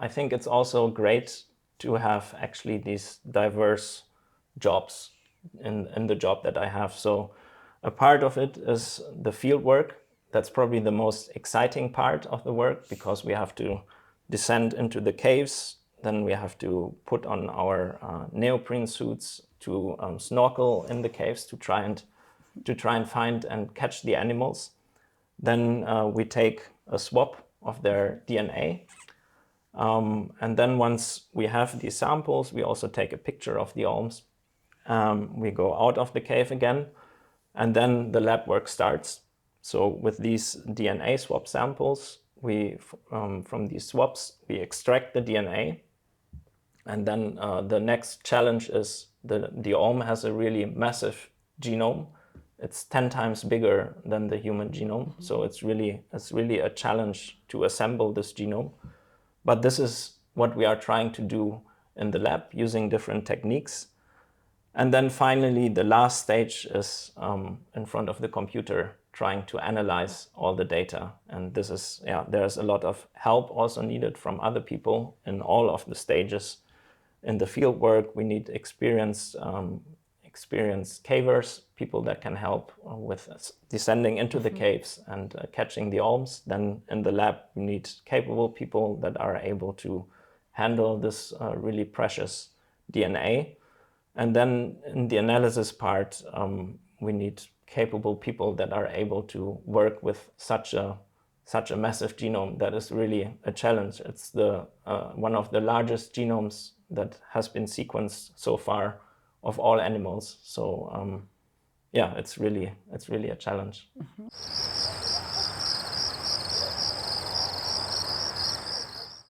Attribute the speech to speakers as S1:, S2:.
S1: I think it's also great to have actually these diverse jobs in the job that I have. So a part of it is the field work. That's probably the most exciting part of the work, because we have to descend into the caves. Then we have to put on our neoprene suits to snorkel in the caves to try and find and catch the animals. Then we take a swab of their DNA. And then once we have these samples, we also take a picture of the olms. We go out of the cave again, and then the lab work starts. So with these DNA swab samples, from these swabs, we extract the DNA. And then the next challenge is the olm has a really massive genome. It's 10 times bigger than the human genome. So it's really a challenge to assemble this genome. But this is what we are trying to do in the lab using different techniques. And then finally, the last stage is in front of the computer, trying to analyze all the data. And this is, there's a lot of help also needed from other people in all of the stages. In the field work, we need experienced cavers, people that can help with descending into the caves and catching the olms. Then in the lab, we need capable people that are able to handle this really precious DNA. And then in the analysis part, we need capable people that are able to work with such a massive genome. That is really a challenge. It's one of the largest genomes that has been sequenced so far of all animals. So it's really a challenge.